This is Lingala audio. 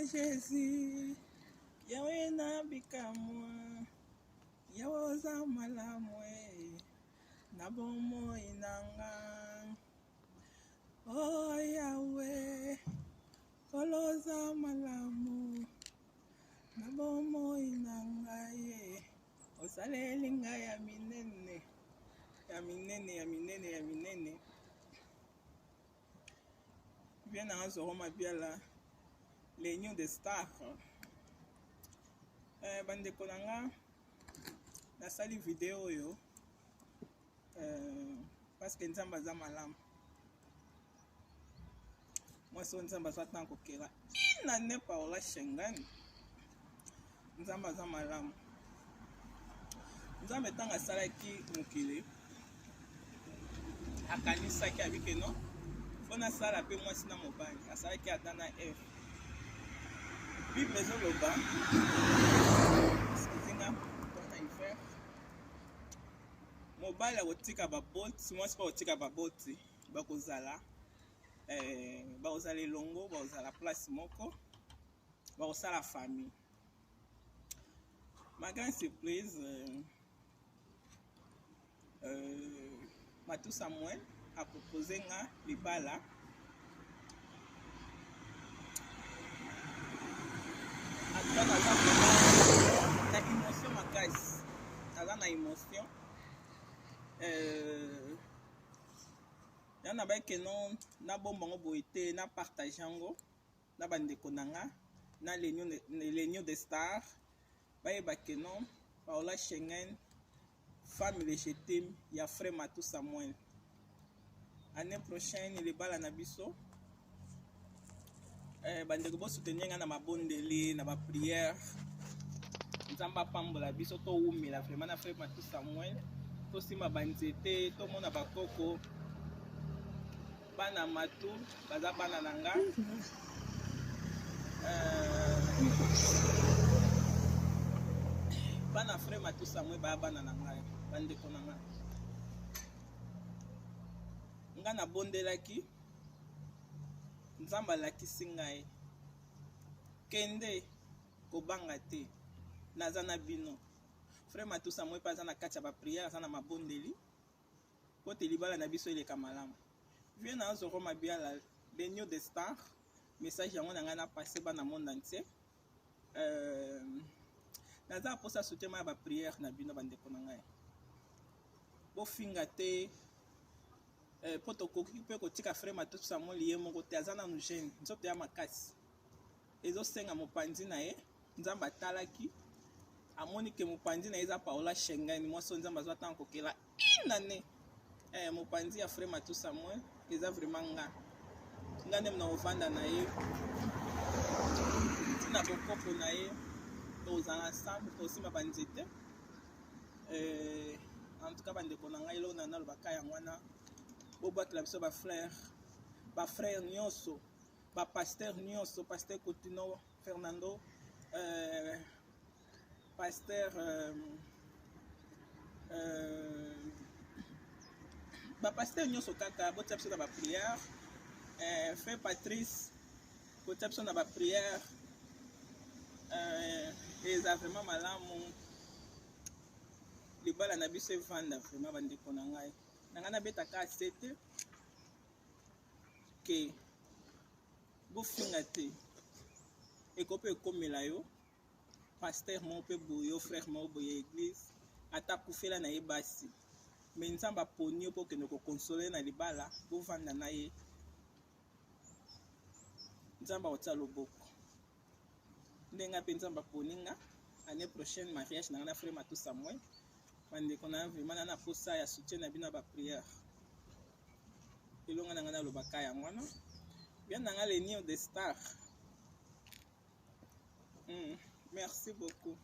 Jésus, yawe na bikamwa, yawe oza malamwe, na bomo inanga. Oh yawe, koloza malamu, na bomo inanga ye. Osaleli ngai ya minene, ya minene, ya minene, ya minene. Bien na zoro mabiala, les New de Star. Bandeko nanga, nasali video yo, parce que nzamba za malamu. Moi so nzamba za tanko kera. Ina ne Paola Shengani. Nzamba za malamu. Nzamba tanga salaki mukile. Akanisaki abike no. Fona sala pe moi sina mobali. Asalaki atana F. Bible ezoloba. Excusez-moi, on a une faire. Mobile akotika baboti, moi sipa kotika baboti. Bakozala. Bakozala elongo, bakozala place moko. Bakozala famille. Ma grande surprise, Matou Samuel a proposé nga libala. Na émotion makasi. Naza na émotion. Yana ba ke non na bomba ngo boité na partage yango na bandeko nanga na les New de Star. Baye ba ke non Paola Shengani famille je t'aime ya frère Matou Samuel. Année prochaine les bala na biso. Bandeko bo soutenir nga na mabondeli na ba prière. Nzamba pambola biso to umila vraiment na frère Matou Samuel. To sima banzete to mona bakoko bana Matou baza bana nanga. Bana frère Matou Samuel ba bana nanga bandeko nanga. Nga na bondelaki Nzamba lakisi ngai kende kobanga te naza na bino frère Matou Samuel pa za na kati ya ba prière za na mabondeli po te libala na biso eleka malamu vie na zoro mabiala les New de Star message yango na ngai na passé bana monde entier naza posa soutien ma ba prière na bino bandeko na ngai bo finga te poto koki pe kotika frère Matou Samuel ye moko te aza na nu jeune nzoto ya makasi ezo senga mopanzi na ye Nzamba talaki amoni ke mopanzi na ye eza Paola Shengani moi so Nzamba zo tanko kela inane mopanzi ya frère Matou Samuel eza vraiment nga ndem na ovanda na ye tina bokopo na ye tozala ensemble tosima banzete en tout cas bandeko na ngai lo na nalobaka yango wana bobatela biso ba frère nyonso ba pasteur nyonso pasteur Coutinho Fernando pasteur ba pasteur nyonso kaka botia biso na ba prière frère Patrice botia biso na ba prière eza vraiment malamu libala na biso evanda vraiment bandeko na ngai nanga na betaka asete ke bofinga te ekope ekomela yo pasteur mo pe boyo frère mo boye église ata kufela na ye basi me Nzamba poni yo po kende ko consoler na libala bovanda na ye Nzamba otia loboko ndenga pe Nzamba poni nga année prochaine mariage nanga na frère Matou Samuel bandeko na vraiment na posa ya soutien na bino ba prière elonga nanga na lobaka ya mwana bien nanga les New de Star merci beaucoup.